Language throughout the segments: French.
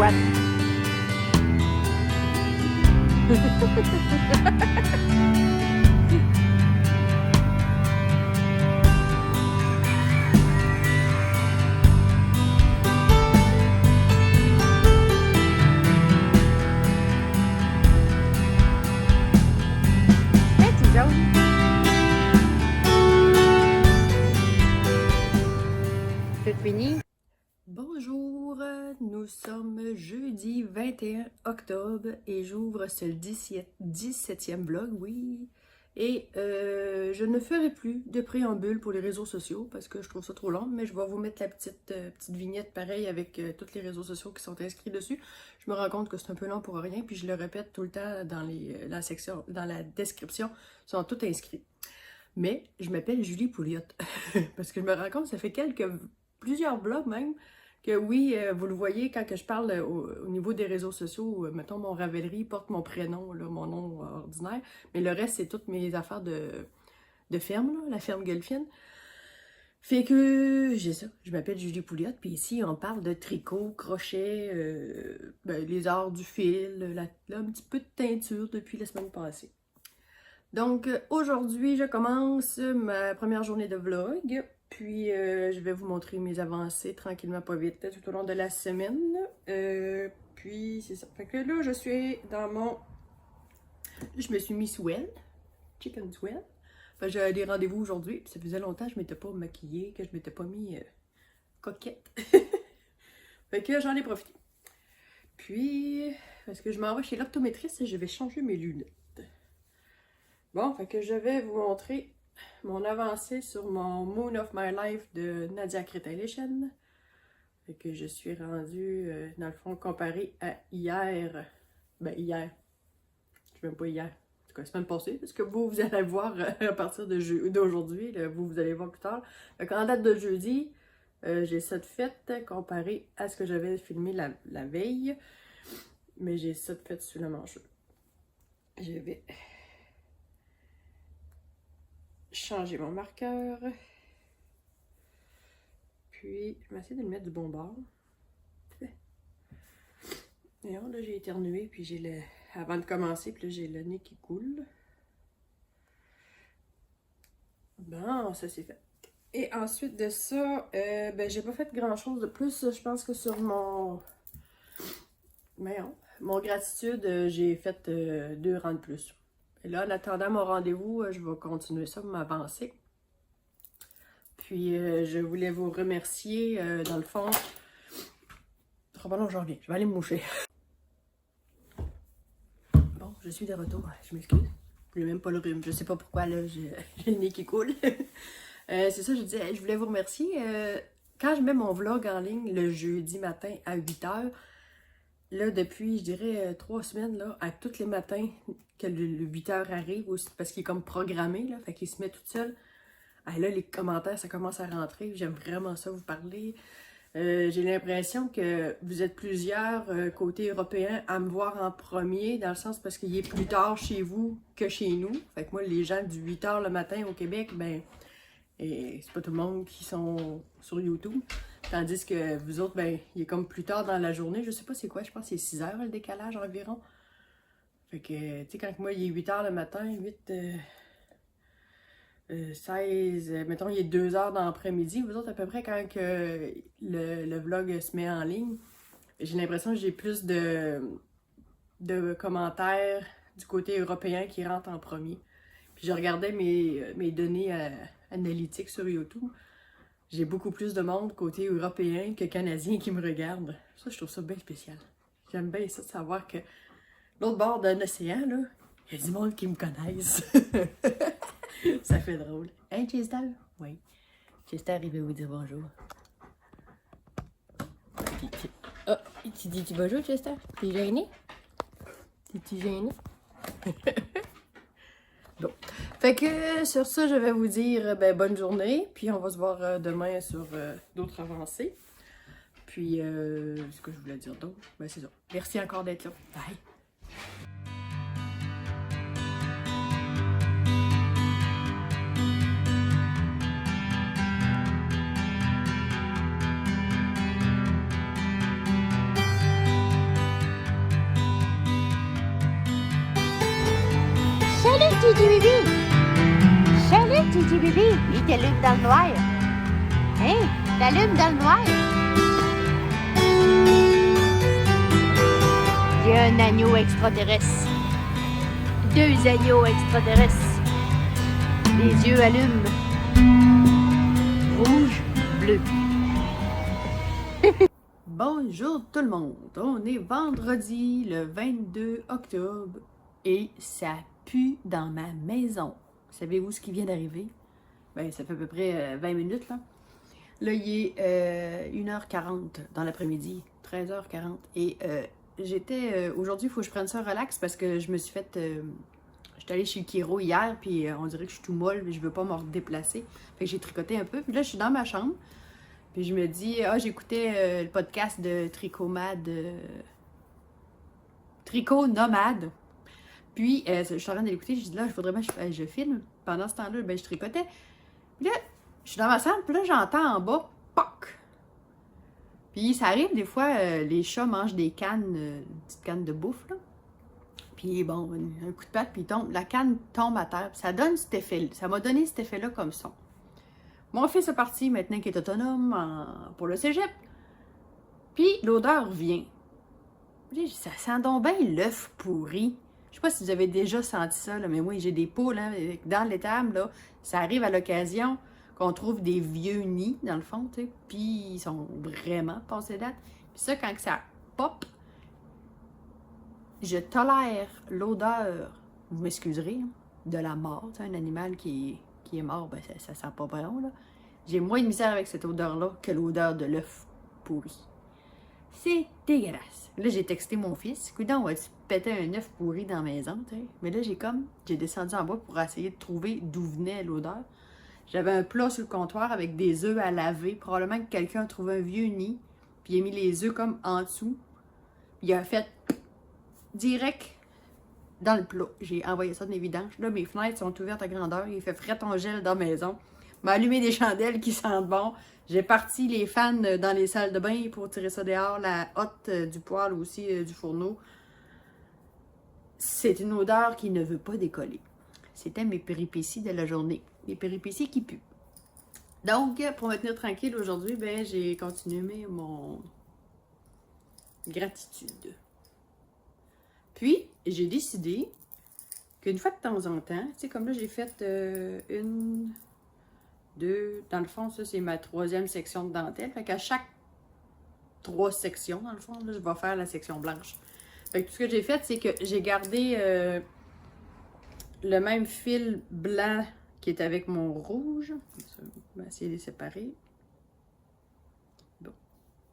What? Hey, tu jaune. C'est fini? Bonjour, nous sommes jeudi 21 octobre et j'ouvre ce 17e vlog, oui. Et je ne ferai plus de préambule pour les réseaux sociaux parce que je trouve ça trop long, mais je vais vous mettre la petite vignette pareil avec tous les réseaux sociaux qui sont inscrits dessus. Je me rends compte que c'est un peu long pour rien, puis je le répète tout le temps dans la section, dans la description, ils sont tous inscrits. Mais je m'appelle Julie Pouliot parce que je me rends compte que ça fait plusieurs vlogs même, que oui, vous le voyez quand que je parle au niveau des réseaux sociaux, mettons mon Ravelry porte mon prénom, là, mon nom ordinaire, mais le reste c'est toutes mes affaires de ferme, là, la ferme Guelfienne. Fait que j'ai ça, je m'appelle Julie Pouliot, puis ici on parle de tricot, crochet, les arts du fil, un petit peu de teinture depuis la semaine passée. Donc aujourd'hui je commence ma première journée de vlog. Puis, je vais vous montrer mes avancées tranquillement, pas vite, tout au long de la semaine. Puis, c'est ça. Fait que là, je suis dans mon... Je me suis mis swell, chicken swell. Fait que j'ai des rendez-vous aujourd'hui. Puis ça faisait longtemps que je m'étais pas maquillée, que je m'étais pas mis coquette. Fait que j'en ai profité. Puis, parce que je m'en vais chez l'optométriste et je vais changer mes lunettes. Bon, fait que je vais vous montrer mon avancée sur mon Moon of My Life de Nadia Crétin-Lechen. Fait que je suis rendue, dans le fond, comparé à hier. Ben, hier. Je sais même pas hier. En tout cas, la semaine passée. Parce que vous allez voir à partir d'aujourd'hui. Vous allez voir plus tard. Fait qu'en date de jeudi, j'ai ça de fait comparé à ce que j'avais filmé la veille. Mais j'ai ça de fait sous le mancheux. Je vais changer mon marqueur. Puis, je vais essayer de le mettre du bon bord. Et là, j'ai éternué, puis j'ai le... Avant de commencer, puis là, j'ai le nez qui coule. Bon, ça c'est fait. Et ensuite de ça, ben, j'ai pas fait grand-chose de plus. Je pense que sur mon gratitude, j'ai fait 2 rangs de plus. Et là, en attendant mon rendez-vous, je vais continuer ça, m'avancer. Puis, je voulais vous remercier, dans le fond. Oh, pardon, j'en reviens. Je vais aller me moucher. Bon, je suis de retour. Je m'excuse. J'ai même pas le rhume. Je sais pas pourquoi, là, j'ai le nez qui coule. C'est ça, je disais, je voulais vous remercier. Quand je mets mon vlog en ligne le jeudi matin à 8h, là, depuis, je dirais, 3 semaines, là, à tous les matins que le 8h arrive, aussi, parce qu'il est comme programmé, là, fait qu'il se met tout seul. Ah, là, les commentaires, ça commence à rentrer. J'aime vraiment ça, vous parler. J'ai l'impression que vous êtes plusieurs, côté européen, à me voir en premier, dans le sens parce qu'il est plus tard chez vous que chez nous. Fait que moi, les gens du 8h le matin au Québec, ben, c'est pas tout le monde qui sont sur YouTube. Tandis que vous autres, ben, il est comme plus tard dans la journée. Je sais pas c'est quoi, je pense que c'est 6h le décalage environ. Fait que, tu sais, quand moi, il est 8h le matin, 16, mettons, il est 2h dans l'après-midi. Vous autres, à peu près, quand que le vlog se met en ligne, j'ai l'impression que j'ai plus de commentaires du côté européen qui rentrent en premier. Puis je regardais mes données analytiques sur YouTube. J'ai beaucoup plus de monde côté européen que canadien qui me regarde. Ça, je trouve ça bien spécial. J'aime bien ça de savoir que l'autre bord d'un océan, là, il y a du monde qui me connaissent. Ça fait drôle. Hein, Chester? Oui. Chester, il veut vous dire bonjour. Oh, tu dis bonjour, Chester? T'es gêné? T'es-tu gêné? Bon. Fait que sur ça, je vais vous dire bonne journée. Puis on va se voir demain sur d'autres avancées. Puis, ce que je voulais dire d'autre, ben c'est ça. Merci encore d'être là. Bye! Gigi Bibi! Salut, Gigi Bibi! Il t'allume dans le noir. Hein? T'allumes dans le noir? J'ai un agneau extraterrestre. 2 agneaux extraterrestres. Les yeux allument. Rouge, bleu. Bonjour tout le monde, on est vendredi le 22 octobre et ça pue dans ma maison. Savez-vous ce qui vient d'arriver? Ben, ça fait à peu près 20 minutes là. Là, il est 1h40 dans l'après-midi, 13h40 et aujourd'hui, il faut que je prenne ça relax parce que je me suis fait... j'étais allée chez le Kiro hier puis on dirait que je suis tout molle mais je veux pas me déplacer. Fait que j'ai tricoté un peu puis là, je suis dans ma chambre. Puis je me dis, j'écoutais le podcast de Tricot Nomade. Puis, je suis en train de l'écouter, je dis là, il faudrait bien que je filme. Pendant ce temps-là, ben, je tricotais. Puis là, je suis dans ma salle, puis là, j'entends en bas, POC! Puis ça arrive des fois, les chats mangent des cannes, une petite canne de bouffe, là. Puis bon, un coup de patte, puis la canne tombe à terre. Puis ça donne cet effet, ça m'a donné cet effet-là comme son. Mon fils est parti maintenant qu'il est autonome pour le cégep. Puis l'odeur vient. Ça sent donc bien l'œuf pourri. Je sais pas si vous avez déjà senti ça, là, mais moi j'ai des poules hein, dans l'étable. Là, ça arrive à l'occasion qu'on trouve des vieux nids dans le fond, tu sais, puis ils sont vraiment passés date. Puis ça, quand ça pop, je tolère l'odeur, vous m'excuserez, hein, de la mort. Tu sais, un animal qui est mort, ben ça sent pas bon, là. J'ai moins de misère avec cette odeur-là que l'odeur de l'œuf pourri. C'est dégueulasse. Là, j'ai texté mon fils. Coudonc, on va-tu péter un œuf pourri dans la maison, tu sais? Mais là, j'ai descendu en bas pour essayer de trouver d'où venait l'odeur. J'avais un plat sur le comptoir avec des œufs à laver. Probablement que quelqu'un a trouvé un vieux nid, puis il a mis les œufs comme en dessous. Puis il a fait direct dans le plat. J'ai envoyé ça de mes vidanges. Là, mes fenêtres sont ouvertes à grandeur. Il fait frais ton gel dans la maison. M'a allumé des chandelles qui sentent bon. J'ai parti les fans dans les salles de bain pour tirer ça dehors. La hotte du poêle aussi, du fourneau. C'est une odeur qui ne veut pas décoller. C'était mes péripéties de la journée. Mes péripéties qui puent. Donc, pour me tenir tranquille aujourd'hui, ben, j'ai continué mon gratitude. Puis, j'ai décidé qu'une fois de temps en temps, tu sais, comme là, j'ai fait une, deux, dans le fond, ça, c'est ma 3e section de dentelle. Fait qu'à chaque 3 sections, dans le fond, là, je vais faire la section blanche. Fait que tout ce que j'ai fait, c'est que j'ai gardé le même fil blanc qui est avec mon rouge. Je vais essayer de les séparer. Bon.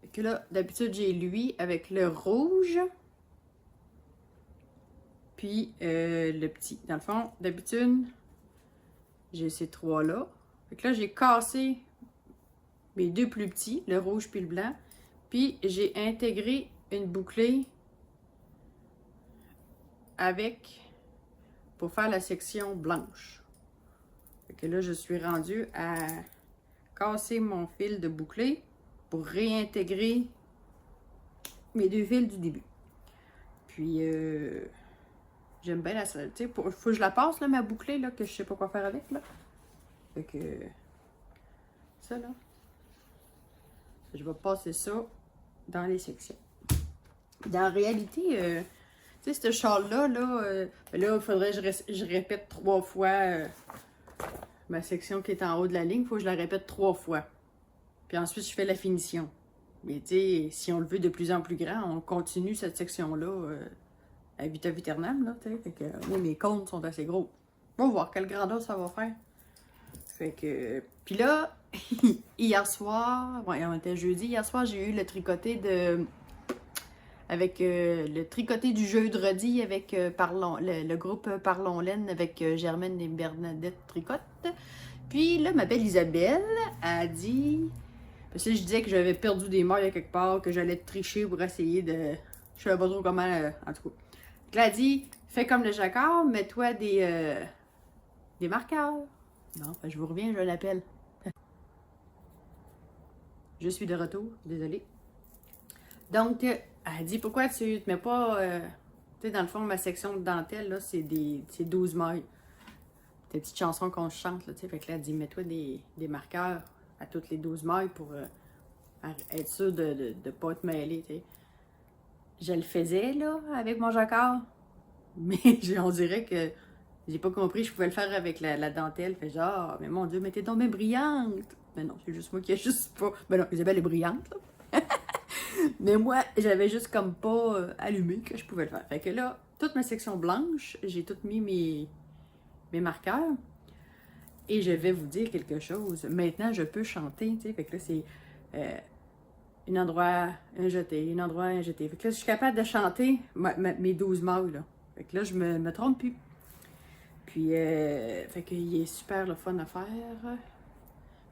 Fait que là, d'habitude, j'ai lui avec le rouge. Puis le petit. Dans le fond, d'habitude, j'ai ces 3-là. Fait que là, j'ai cassé mes 2 plus petits, le rouge puis le blanc. Puis j'ai intégré une bouclée pour faire la section blanche. Fait que là, je suis rendue à casser mon fil de bouclée pour réintégrer mes 2 fils du début. Puis j'aime bien la salle. Tu sais, faut que je la passe, là, ma bouclée, là, que je sais pas quoi faire avec, là. Fait que... ça, là. Je vais passer ça dans les sections. Dans la réalité, tu sais, ce châle-là, là, il faudrait que je répète 3 fois ma section qui est en haut de la ligne. Il faut que je la répète 3 fois. Puis ensuite, je fais la finition. Mais tu sais, si on le veut de plus en plus grand, on continue cette section-là à vita aeternam, là, tu sais. Fait que oui, mes cônes sont assez gros. On va voir quelle grandeur ça va faire. Fait que... Puis là, hier soir, ouais, on était jeudi, hier soir, j'ai eu le tricoté le tricoté du jeudi avec le groupe Parlons Laine avec Germaine et Bernadette Tricotte. Puis là, ma belle Isabelle a dit... Parce que je disais que j'avais perdu des mailles à quelque part, que j'allais tricher pour essayer de... Je savais pas trop comment, en tout cas. Donc elle a dit, fais comme le jacquard, mets-toi des marqueurs. Non, ben je vous reviens, je l'appelle. Je suis de retour, désolée. Donc, elle dit, pourquoi tu te mets pas... tu sais, dans le fond, ma section de dentelle, là, c'est 12 mailles. des petites chansons qu'on chante, là, tu sais. Fait que là, elle dit, mets-toi des marqueurs à toutes les 12 mailles pour être sûr de ne pas te mêler, tu sais. Je le faisais, là, avec mon jacquard, mais on dirait que j'ai pas compris, je pouvais le faire avec la dentelle. Fait genre, mais mon Dieu, mais t'es donc bien brillante! Mais non, c'est juste moi qui ai juste pas... Ben non, Isabelle est brillante, là. Mais moi, j'avais juste comme pas allumé que je pouvais le faire. Fait que là, toute ma section blanche, j'ai tout mis mes marqueurs. Et je vais vous dire quelque chose. Maintenant, je peux chanter, tu sais. Fait que là, c'est un endroit, un jeté, un endroit, un jeté. Fait que là, je suis capable de chanter mes 12 mailles, là. Fait que là, je me trompe plus. Puis, fait qu'il est super le fun à faire.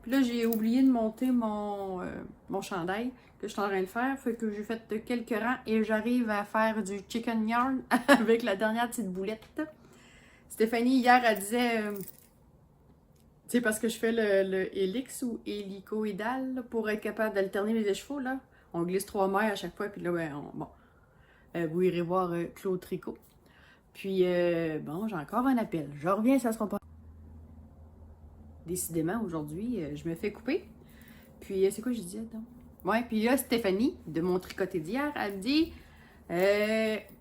Puis là, j'ai oublié de monter mon chandail que je suis en train de faire. Fait que j'ai fait quelques rangs et j'arrive à faire du chicken yarn avec la dernière petite boulette. Stéphanie, hier, elle disait... tu sais, parce que je fais le hélix ou hélicoïdal pour être capable d'alterner mes échevaux, là. On glisse 3 mailles à chaque fois, puis là, ben, bon. Vous irez voir Claude Tricot. Puis, bon, j'ai encore un appel. Je reviens, ça sera pas. Décidément, aujourd'hui, je me fais couper. Puis, c'est quoi je disais, attends? Ouais, puis là, Stéphanie, de mon tricoté d'hier, elle me dit,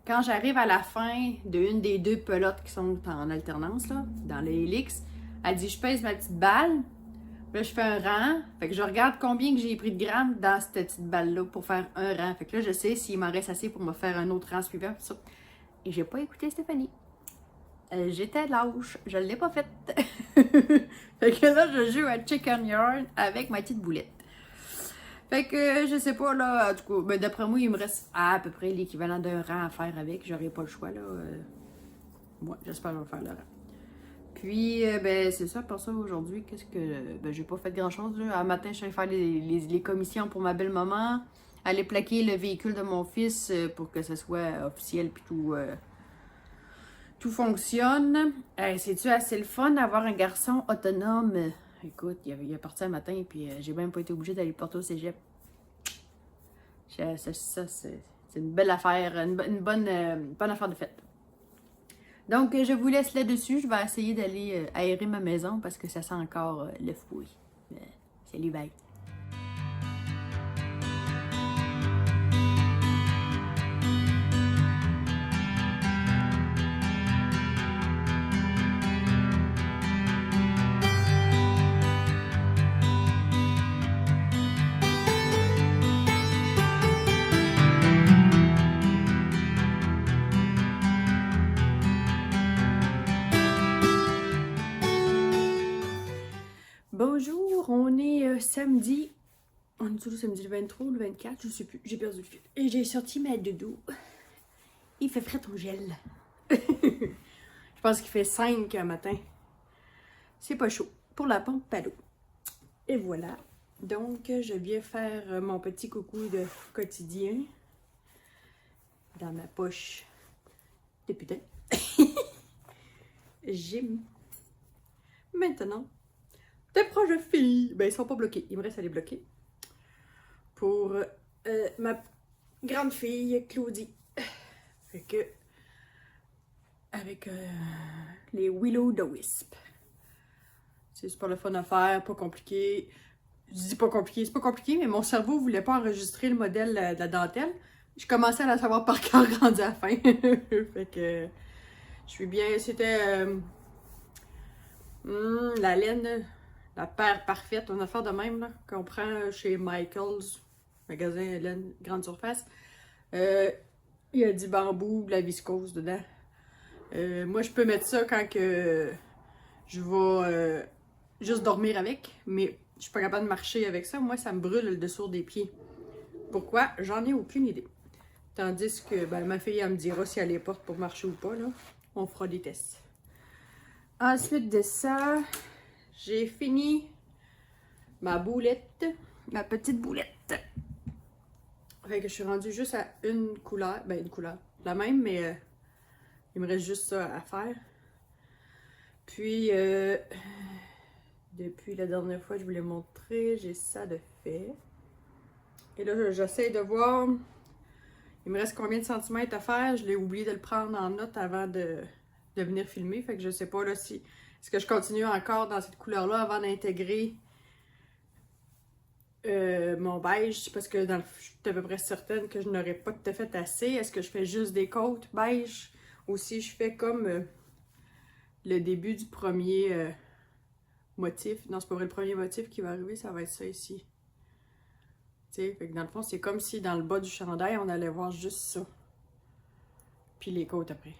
quand j'arrive à la fin d'une des 2 pelotes qui sont en alternance, là, dans le hélix, elle dit, je pèse ma petite balle. Là, je fais un rang. Fait que je regarde combien que j'ai pris de grammes dans cette petite balle-là pour faire un rang. Fait que là, je sais s'il m'en reste assez pour me faire un autre rang suivant. Tout ça. Et j'ai pas écouté Stéphanie. J'étais lâche. Je l'ai pas faite. Fait que là, je joue à Chicken Yarn avec ma petite boulette. Fait que je sais pas, là, du coup, ben, d'après moi, il me reste à peu près l'équivalent d'un rang à faire avec. J'aurais pas le choix, là. Moi, j'espère que je vais faire le rang. Puis, ben, c'est ça, pour ça, aujourd'hui, qu'est-ce que... Ben, j'ai pas fait grand-chose, là. Un matin, je suis allée faire les commissions pour ma belle-maman. Aller plaquer le véhicule de mon fils pour que ce soit officiel, puis tout fonctionne. C'est-tu assez le fun d'avoir un garçon autonome? Écoute, il est parti un matin, puis j'ai même pas été obligée d'aller le porter au cégep. Ça, c'est une belle affaire, une bonne affaire de fête. Donc, je vous laisse là-dessus. Je vais essayer d'aller aérer ma maison parce que ça sent encore le fouille. Salut, bye! Bonjour, on est samedi. On est toujours samedi le 23 ou le 24, je sais plus, j'ai perdu le fil. Et j'ai sorti ma doudou. Il fait frais ton gel. Je pense qu'il fait 5 un matin. C'est pas chaud. Pour la pompe à l'eau. Et voilà. Donc, je viens faire mon petit coucou de quotidien. Dans ma poche de putain. J'ai maintenant des projets filles. Ben, ils sont pas bloqués. Il me reste à les bloquer. Pour ma grande fille, Claudie. Fait que, avec les Willow the Wisp. C'est super le fun à faire, pas compliqué. Je dis pas compliqué, c'est pas compliqué, mais mon cerveau voulait pas enregistrer le modèle de la dentelle. Je commençais à la savoir par cœur rendu à la fin. Fait que, je suis bien. C'était la laine, la paire parfaite, une affaire de même, là, qu'on prend chez Michaels, magasin laine, grande surface. Il y a du bambou, de la viscose dedans. Moi, je peux mettre ça quand que je vais juste dormir avec, mais je suis pas capable de marcher avec ça. Moi, ça me brûle le dessous des pieds. Pourquoi? J'en ai aucune idée. Tandis que ben, ma fille, elle me dira si elle les porte pour marcher ou pas, là. On fera des tests. Ensuite de ça, j'ai fini ma boulette, ma petite boulette. Fait que je suis rendue juste à une couleur, ben une couleur, la même, mais il me reste juste ça à faire. Puis, depuis la dernière fois, je vous l'ai montré, j'ai ça de fait. Et là, j'essaie de voir, il me reste combien de centimètres à faire. Je l'ai oublié de le prendre en note avant de venir filmer. Fait que je sais pas là si, Est-ce que je continue encore dans cette couleur-là avant d'intégrer mon beige? Parce que je suis à peu près certaine que je n'aurais pas tout à fait assez. Est-ce que je fais juste des côtes beige? Ou si je fais comme le début du premier motif. Non, c'est pas vrai, le premier motif qui va arriver, ça va être ça ici. Tu sais, fait que dans le fond, c'est comme si dans le bas du chandail, on allait voir juste ça. Puis les côtes après.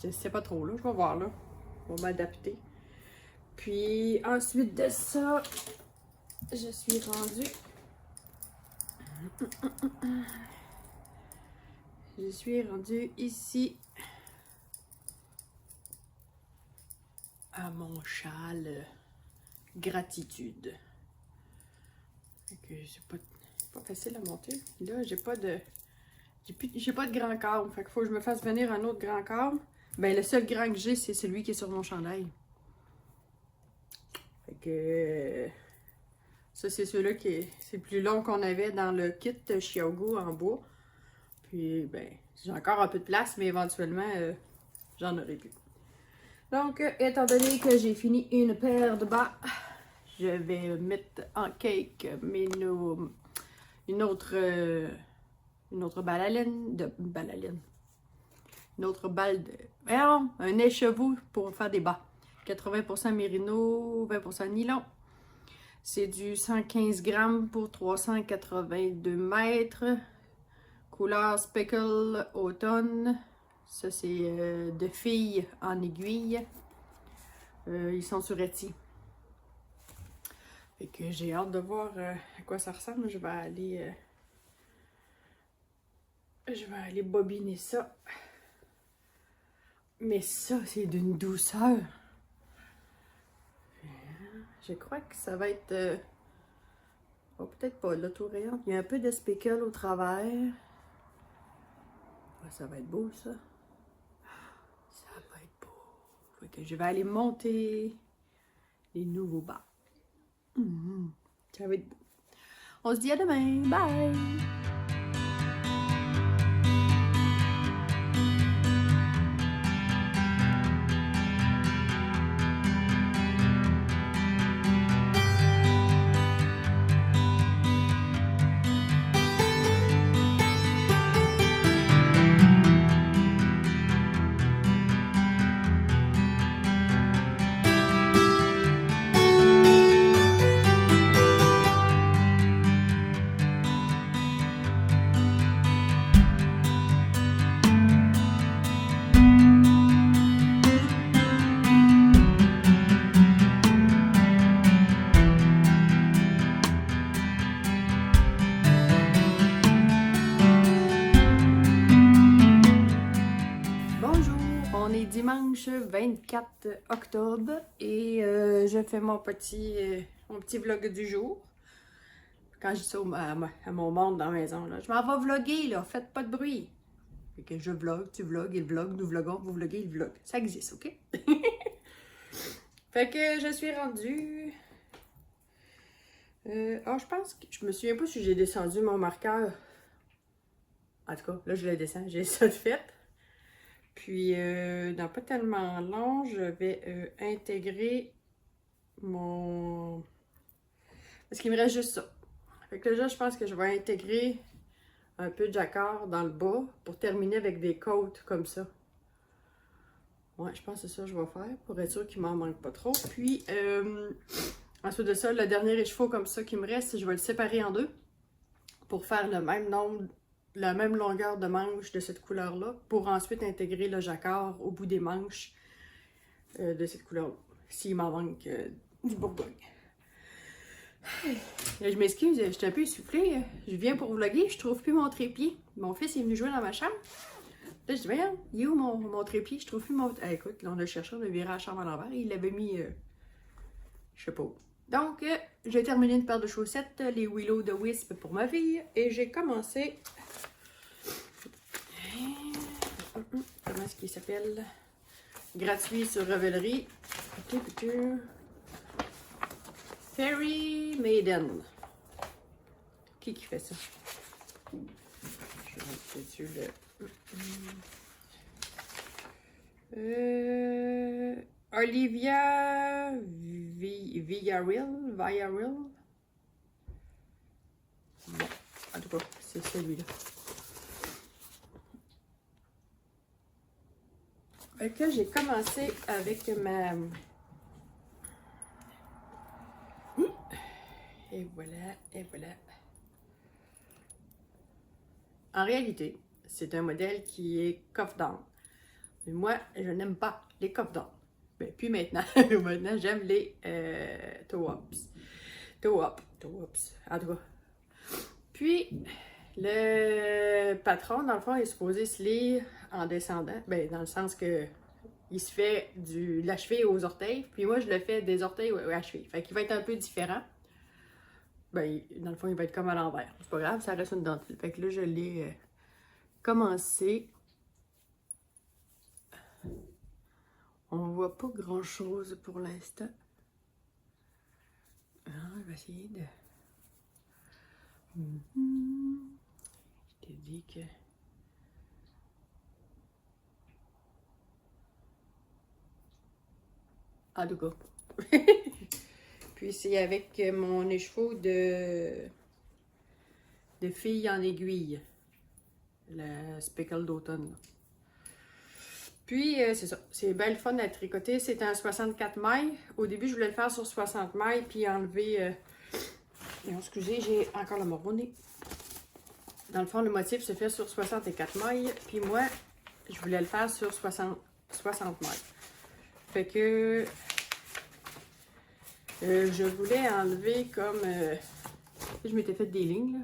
Je sais pas trop, là. Je vais voir, là. On va m'adapter. Puis ensuite de ça, je suis rendue. Je suis rendue ici à mon châle gratitude. C'est pas facile à monter. Là, j'ai pas de grand corps. Fait qu'il faut que je me fasse venir un autre grand corps. Ben, le seul grand que j'ai, c'est celui qui est sur mon chandail. Fait que ça, c'est celui-là c'est plus long qu'on avait dans le kit Chiaogo en bois. Puis, ben, j'ai encore un peu de place, mais éventuellement, j'en aurai plus. Donc, étant donné que j'ai fini une paire de bas, je vais mettre en cake une autre balle à laine, une autre balle de... Non, un écheveau pour faire des bas. 80% mérino, 20% nylon. C'est du 115 grammes pour 382 mètres. Couleur Speckle Automne. Ça, c'est de filles en aiguille. Ils sont sur Etsy. Fait que j'ai hâte de voir à quoi ça ressemble. Je vais aller bobiner ça. Mais ça, c'est d'une douceur. Je crois que ça va être... Oh, peut-être pas l'auto-rayante. Il y a un peu de speckle au travers. Ouais, ça va être beau, ça. Ça va être beau. Fait que je vais aller monter les nouveaux bas. Ça va être beau. On se dit à demain. Bye! Dimanche 24 octobre et je fais mon petit vlog du jour. Quand je dis ça à mon monde dans la maison, là, je m'en vais vlogger, là, faites pas de bruit. Fait que je vlog, tu vlogs, il vlog, nous vloguons, vous vloguez, il vlog. Ça existe, ok? Fait que je suis rendue... je pense que... Je me souviens pas si j'ai descendu mon marqueur. En tout cas, là, je le descends, j'ai ça de fait. Puis, dans pas tellement long, je vais intégrer mon... Parce qu'il me reste juste ça. Fait que là, je pense que je vais intégrer un peu de jacquard dans le bas pour terminer avec des côtes comme ça. Ouais, je pense que c'est ça que je vais faire pour être sûr qu'il m'en manque pas trop. Puis, ensuite de ça, le dernier écheveau comme ça qui me reste, je vais le séparer en deux pour faire le même nombre... la même longueur de manche de cette couleur-là pour ensuite intégrer le jacquard au bout des manches de cette couleur-là. S'il m'en manque du Bourgogne. Je m'excuse, je suis un peu essoufflée. Je viens pour vlogger, je trouve plus mon trépied. Mon fils est venu jouer dans ma chambre. Là, je dis, voyons, il est où mon trépied? Je trouve plus mon... Ah, écoute, là, on l'a cherché, on a viré la chambre à l'envers. Il l'avait mis, je sais pas où. Donc, j'ai terminé une paire de chaussettes, les Willow de Wisp pour ma fille. Et j'ai commencé... Comment est-ce qu'il s'appelle? Gratuit sur Revelry. Fairy Maiden. Qui fait ça? Je vais mettre dessus Olivia Villarreal. Bon, en tout cas, c'est celui-là. Fait que j'ai commencé avec ma... Et voilà, et voilà. En réalité, c'est un modèle qui est coffre-down. Mais moi, je n'aime pas les coffre-down. Ben, puis maintenant, maintenant j'aime les toe-ups. Toe-ups, en tout cas. Puis, le patron, dans le fond, est supposé se lire en descendant. Ben, dans le sens que il se fait de la cheville aux orteils. Puis moi, je le fais des orteils à la cheville. Fait qu'il va être un peu différent. Ben, dans le fond, il va être comme à l'envers. C'est pas grave, ça reste une dentelle. Fait que là, je l'ai commencé. On voit pas grand-chose pour l'instant. Ah, on va essayer de... Je t'ai dit que... En tout cas. Puis c'est avec mon écheveau de fille en aiguille. La speckle d'automne. Puis c'est ça. C'est bien le fun à tricoter. C'est un 64 mailles. Au début, je voulais le faire sur 60 mailles. Puis enlever... Non, excusez, j'ai encore le mormonné. Dans le fond, le motif se fait sur 64 mailles. Puis moi, je voulais le faire sur 60 mailles. Fait que je voulais enlever comme... je m'étais fait des lignes, là.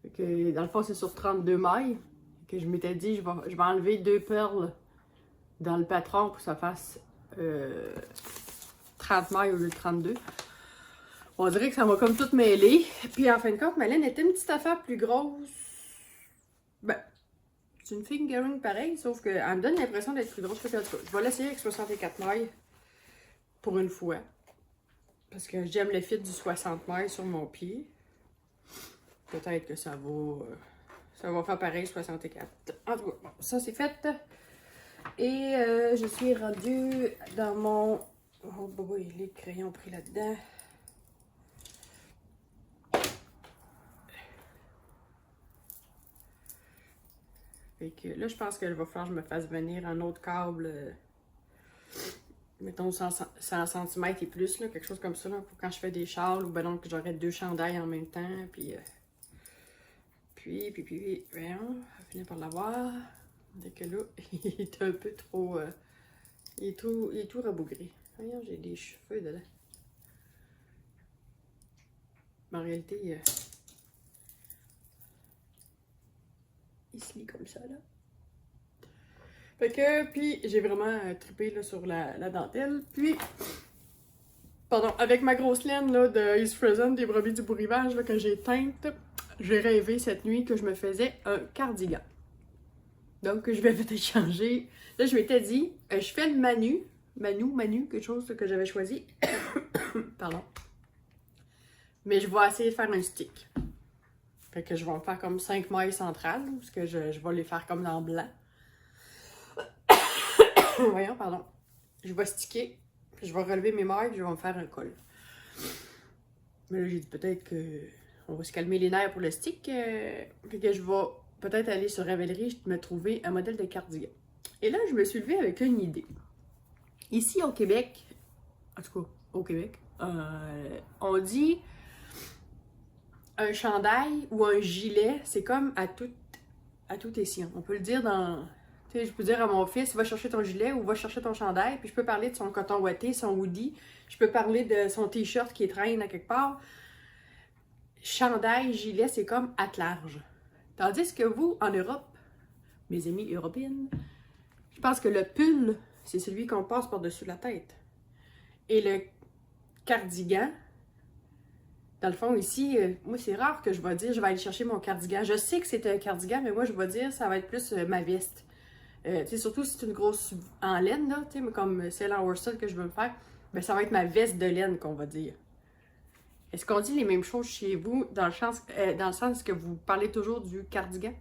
Fait que dans le fond, c'est sur 32 mailles. Que je m'étais dit, je vais enlever 2 perles dans le patron pour que ça fasse 30 mailles au lieu de 32. On dirait que ça m'a comme tout mêlé. Puis en fin de compte, ma laine était une petite affaire plus grosse. Ben, c'est une fingering pareil, sauf qu'elle me donne l'impression d'être plus grosse. Je vais l'essayer avec 64 mailles pour une fois. Parce que j'aime le fit du 60 mailles sur mon pied. Peut-être que ça va faire pareil 64. En tout cas, bon, ça c'est fait. Et je suis rendue dans mon... Oh boy, les crayons pris là-dedans. Fait que là, je pense qu'il va falloir que je me fasse venir un autre câble, mettons 100 cm et plus, là, quelque chose comme ça, là, pour quand je fais des châles, ou ben donc que j'aurai 2 chandails en même temps, puis voyons, on va finir par l'avoir. Dès que là, il est un peu trop, il est tout rabougré. Voyons, j'ai des cheveux dedans. Mais en réalité, il se lit comme ça, là. Fait que, puis j'ai vraiment trippé là, sur la dentelle. Puis, pardon, avec ma grosse laine là, de East Frozen des brebis du bourrivage là, que j'ai teinte, j'ai rêvé cette nuit que je me faisais un cardigan. Donc, je vais peut-être changer. Là, je m'étais dit, je fais le Manu, quelque chose que j'avais choisi. Pardon. Mais je vais essayer de faire un stick. Fait que je vais me faire comme 5 mailles centrales, parce que je vais les faire comme dans blanc. Voyons, pardon. Je vais sticker, puis je vais relever mes mailles, puis je vais me faire un col. Mais là, j'ai dit peut-être que on va se calmer les nerfs pour le stick. Puis que je vais peut-être aller sur Ravelry me trouver un modèle de cardigan. Et là, je me suis levée avec une idée. Ici, au Québec, en tout cas, au Québec, on dit un chandail ou un gilet, c'est comme à tout escient. On peut le dire dans... Tu sais, je peux dire à mon fils, va chercher ton gilet ou va chercher ton chandail, puis je peux parler de son coton ouaté, son hoodie, je peux parler de son t-shirt qui traîne à quelque part. Chandail, gilet, c'est comme à large. Tandis que vous, en Europe, mes amis européennes, je pense que le pull, c'est celui qu'on passe par-dessus la tête. Et le cardigan, dans le fond, ici, moi, c'est rare que je vais dire, je vais aller chercher mon cardigan. Je sais que c'est un cardigan, mais moi, je vais dire, ça va être plus ma veste. Surtout si c'est une grosse en laine, là, comme celle en worsted que je veux me faire, ben, ça va être ma veste de laine qu'on va dire. Est-ce qu'on dit les mêmes choses chez vous dans le sens que vous parlez toujours du cardigan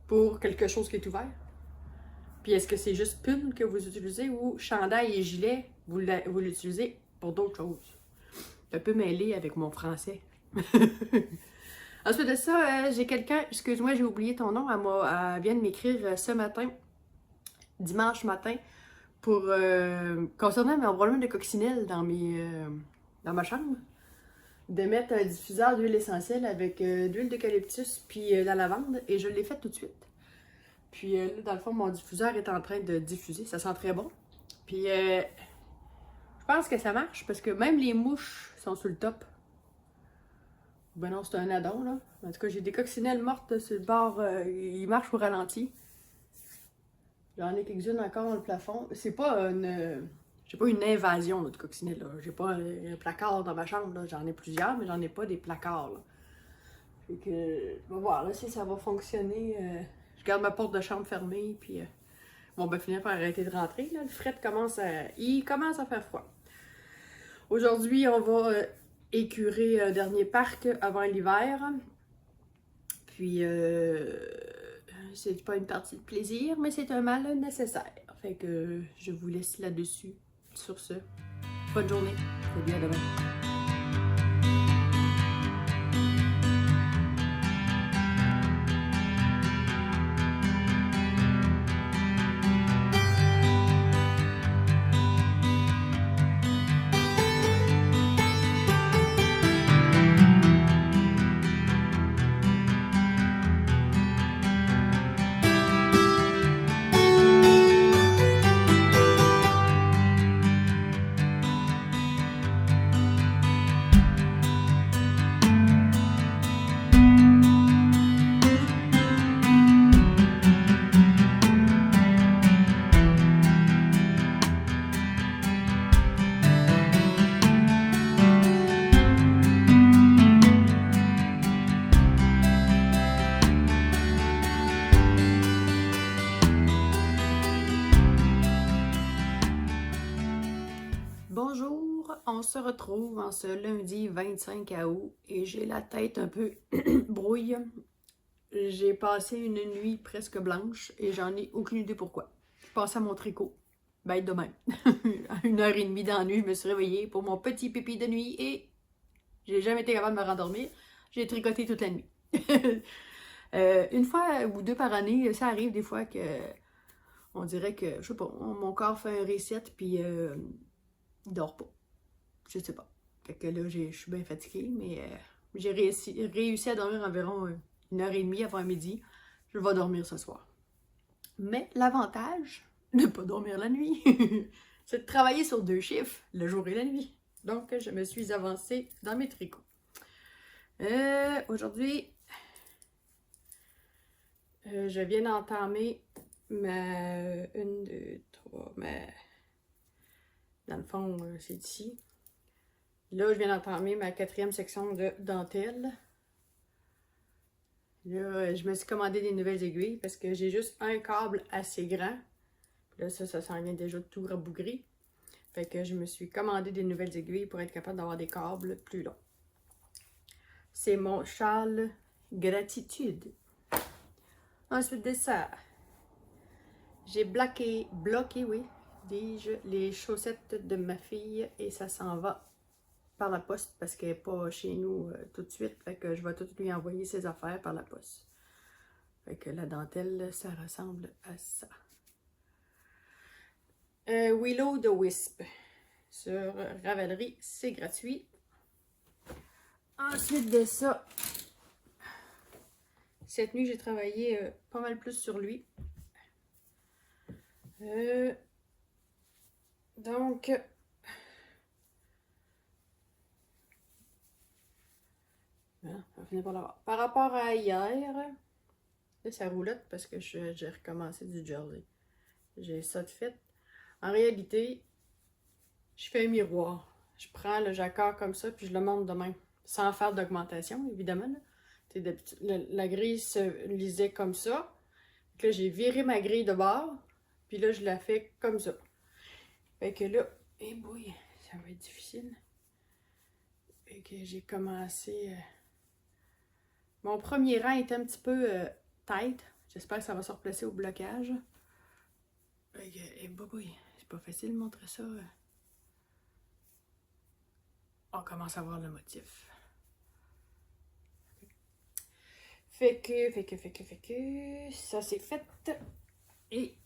pour quelque chose qui est ouvert? Puis est-ce que c'est juste pull que vous utilisez ou chandail et gilet, vous l'utilisez pour d'autres choses? Un peu mêlé avec mon français. Ensuite de ça, j'ai quelqu'un, excuse-moi, j'ai oublié ton nom, elle vient de m'écrire ce matin, dimanche matin, pour concernant mon problème de coccinelle dans ma chambre, de mettre un diffuseur d'huile essentielle avec d'huile d'eucalyptus puis la lavande, et je l'ai fait tout de suite. Puis là, dans le fond, mon diffuseur est en train de diffuser, ça sent très bon. Puis je pense que ça marche parce que même les mouches sont sur le top. Ben non, c'est un addon, là. En tout cas, j'ai des coccinelles mortes sur le bord, ils marchent au ralenti. J'en ai quelques-unes encore dans le plafond. C'est pas une... J'ai pas une invasion là, de coccinelles, là. J'ai pas un placard dans ma chambre, là. J'en ai plusieurs, mais j'en ai pas des placards, là. Fait que... On va voir, là, si ça va fonctionner. Je garde ma porte de chambre fermée, puis... Bon, ben, finir par arrêter de rentrer, là. Le fret il commence à faire froid. Aujourd'hui, on va écurer un dernier parc avant l'hiver. Puis... c'est pas une partie de plaisir, mais c'est un mal nécessaire. Fait que je vous laisse là-dessus. Sur ce, bonne journée. Salut, à demain. Bonjour, on se retrouve en ce lundi 25 août et j'ai la tête un peu brouille. J'ai passé une nuit presque blanche et j'en ai aucune idée pourquoi. Je pensais à mon tricot, bête de même. À 1h30 dans la nuit, je me suis réveillée pour mon petit pipi de nuit et j'ai jamais été capable de me rendormir. J'ai tricoté toute la nuit. Une fois ou deux par année, ça arrive des fois que on dirait que, je sais pas, mon corps fait un reset puis il dort pas. Je sais pas. Fait que là, je suis bien fatiguée, mais j'ai réussi à dormir environ 1h30 avant midi. Je vais dormir ce soir. Mais l'avantage de ne pas dormir la nuit, c'est de travailler sur 2 chiffres, le jour et la nuit. Donc, je me suis avancée dans mes tricots. Aujourd'hui, je viens d'entamer ma... Dans le fond, c'est ici. Là, je viens d'entamer ma 4e section de dentelle. Là, je me suis commandé des nouvelles aiguilles parce que j'ai juste un câble assez grand. Là, ça s'en vient déjà tout rabougri. Fait que je me suis commandé des nouvelles aiguilles pour être capable d'avoir des câbles plus longs. C'est mon châle gratitude. Ensuite de ça, j'ai bloqué, oui, les chaussettes de ma fille et ça s'en va par la poste parce qu'elle n'est pas chez nous tout de suite. Fait que je vais tout lui envoyer ses affaires par la poste. Fait que la dentelle, ça ressemble à ça. Willow de Wisp sur Ravelry, c'est gratuit. Ensuite de ça, cette nuit, j'ai travaillé pas mal plus sur lui. Donc, on va finir par l'avoir. Par rapport à hier, là, ça roulotte parce que j'ai recommencé du jersey. J'ai ça de fait. En réalité, je fais un miroir. Je prends le jacquard comme ça, puis je le monte de même. Sans faire d'augmentation, évidemment. La grille se lisait comme ça. Donc là, j'ai viré ma grille de bord. Puis là, je la fais comme ça. Fait que là, eh boy, ça va être difficile. Fait que j'ai commencé... Mon premier rang est un petit peu tight. J'espère que ça va se replacer au blocage. Et boboy, c'est pas facile de montrer ça. On commence à voir le motif. Fait que, ça c'est fait. Et.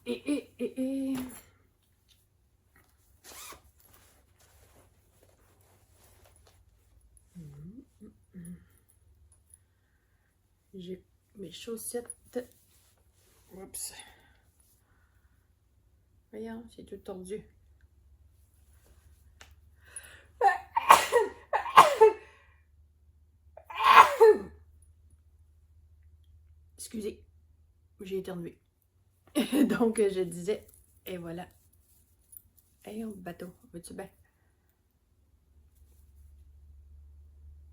J'ai mes chaussettes. Oups. Voyons, c'est tout tordu. Excusez, j'ai éternué. Donc, je disais, et voilà. Hey, on bateau, veux-tu bien?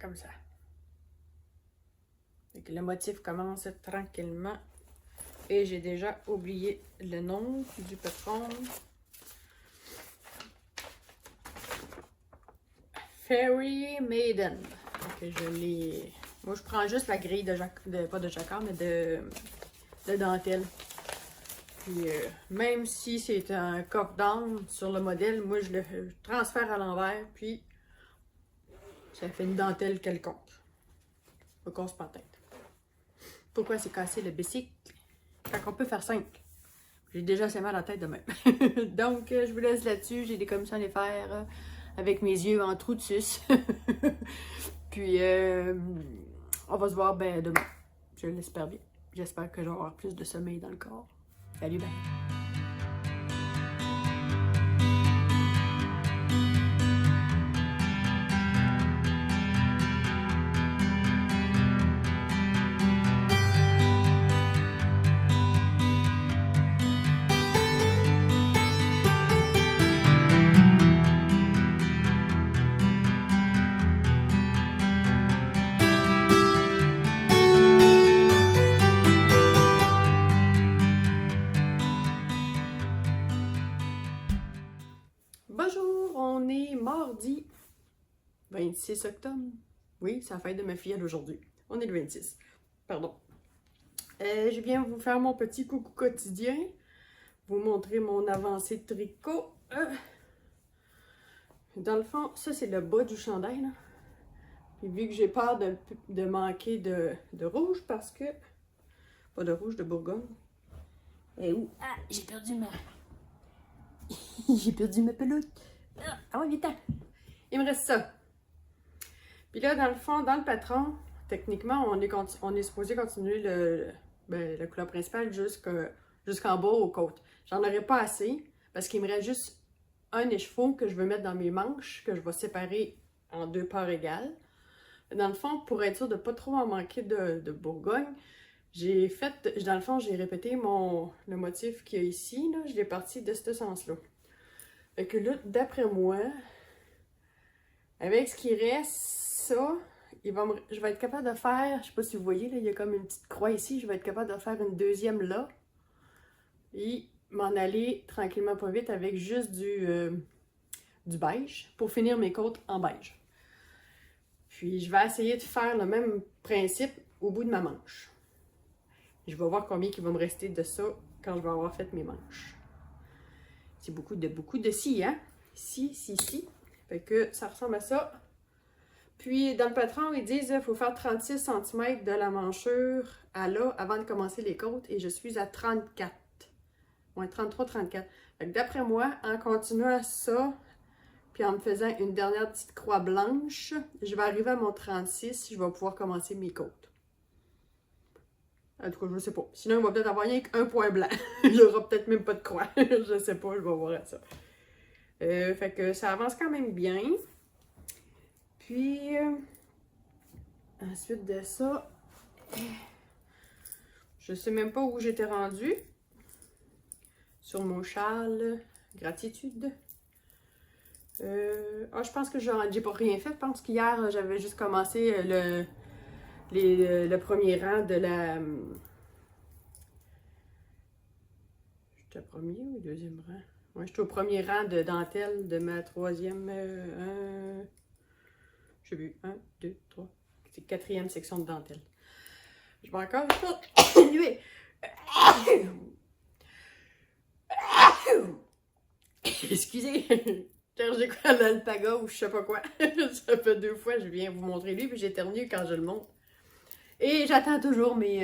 Comme ça. Donc, le motif commence tranquillement. Et j'ai déjà oublié le nom du patron. Fairy Maiden. Donc, je l'ai... Moi, je prends juste la grille pas de jacquard, mais de dentelle. Puis, même si c'est un coque d'âne sur le modèle, moi, je le transfère à l'envers, puis ça fait une dentelle quelconque. Faut qu'on se pas la tête. Pourquoi c'est cassé le bicycle? Quand on peut faire 5. J'ai déjà assez mal à la tête de même. Donc, je vous laisse là-dessus. J'ai des commissions à les faire avec mes yeux en trou de suce. Puis, on va se voir demain. Je l'espère bien. J'espère que je vais avoir plus de sommeil dans le corps. Salut, bye! Bonjour, on est mardi 26 octobre. Oui, c'est la fête de ma fille aujourd'hui. On est le 26. Pardon. Je viens vous faire mon petit coucou quotidien. Vous montrer mon avancée de tricot. Dans le fond, ça c'est le bas du chandail. Là. Puis vu que j'ai peur de manquer de rouge parce que... Pas de rouge, de Bourgogne. Et où? Ah, j'ai perdu ma... J'ai perdu ma pelote. Ah ouais, vite. Il me reste ça. Puis là, dans le fond, dans le patron, techniquement, on est supposé continuer la couleur principale jusqu'en bas aux côtes. J'en aurais pas assez parce qu'il me reste juste un écheveau que je veux mettre dans mes manches, que je vais séparer en 2 parts égales. Dans le fond, pour être sûr de pas trop en manquer de Bourgogne, dans le fond, j'ai répété le motif qu'il y a ici, là, je l'ai parti de ce sens-là. Fait que là, d'après moi, avec ce qui reste, ça, je vais être capable de faire, je sais pas si vous voyez, là, il y a comme une petite croix ici, je vais être capable de faire une deuxième là, et m'en aller tranquillement pas vite avec juste du beige, pour finir mes côtes en beige. Puis je vais essayer de faire le même principe au bout de ma manche. Je vais voir combien il va me rester de ça quand je vais avoir fait mes manches. C'est beaucoup de scie, hein? Si. Fait que ça ressemble à ça. Puis, dans le patron, ils disent qu'il faut faire 36 cm de la manchure à là avant de commencer les côtes. Et je suis à 34. Ouais, 33-34. Fait que d'après moi, en continuant ça, puis en me faisant une dernière petite croix blanche, je vais arriver à mon 36. Je vais pouvoir commencer mes côtes. En tout cas, je sais pas. Sinon, il va peut-être avoir rien qu'un point blanc. Il n'y aura peut-être même pas de croix. Je sais pas, je vais voir ça. Fait que ça avance quand même bien. Puis, ensuite de ça, je sais même pas où j'étais rendue. Sur mon châle, gratitude. Je pense que j'ai pas rien fait. Je pense qu'hier, j'avais juste commencé le premier rang de la... J'étais premier ou deuxième rang? Ouais, j'étais au premier rang de dentelle de ma troisième... je sais plus. 1, 2, 3. C'est 4e section de dentelle. Je vais encore continuer. Excusez, j'ai quoi l'alpaga ou je sais pas quoi. Ça fait 2 fois, je viens vous montrer lui, puis j'éternue quand je le montre. Et j'attends toujours mes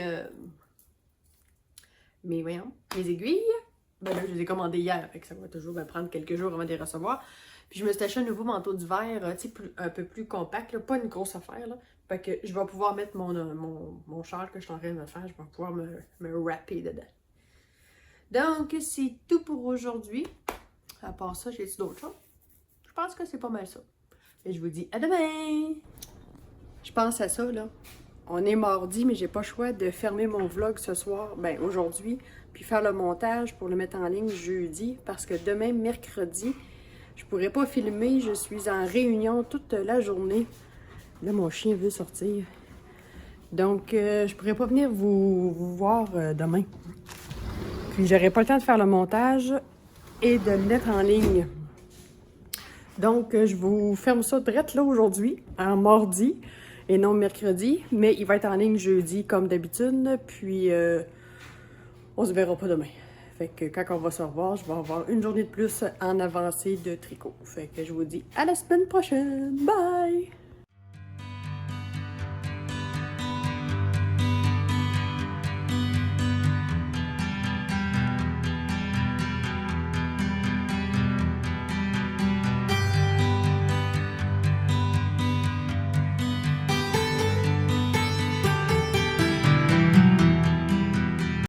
aiguilles. Ben là, je les ai commandées hier, fait que ça va toujours me prendre quelques jours avant de les recevoir. Puis je me suis acheté un nouveau manteau d'hiver, tu sais, un peu plus compact, là, pas une grosse affaire, là. Fait que je vais pouvoir mettre mon châle que je suis en train de me faire, je vais pouvoir me wrapper dedans. Donc, c'est tout pour aujourd'hui. À part ça, j'ai-tu d'autres choses? Je pense que c'est pas mal ça. Et je vous dis à demain! Je pense à ça, là. On est mardi, mais j'ai pas le choix de fermer mon vlog ce soir, ben aujourd'hui, puis faire le montage pour le mettre en ligne jeudi, parce que demain, mercredi, je pourrais pas filmer, je suis en réunion toute la journée. Là, mon chien veut sortir. Donc, je pourrais pas venir vous voir demain. Puis, j'aurais pas le temps de faire le montage et de le mettre en ligne. Donc, je vous ferme ça direct là aujourd'hui, en mardi, et non mercredi. Mais il va être en ligne jeudi, comme d'habitude. Puis, on se verra pas demain. Fait que quand on va se revoir, je vais avoir une journée de plus en avancée de tricot. Fait que je vous dis à la semaine prochaine. Bye!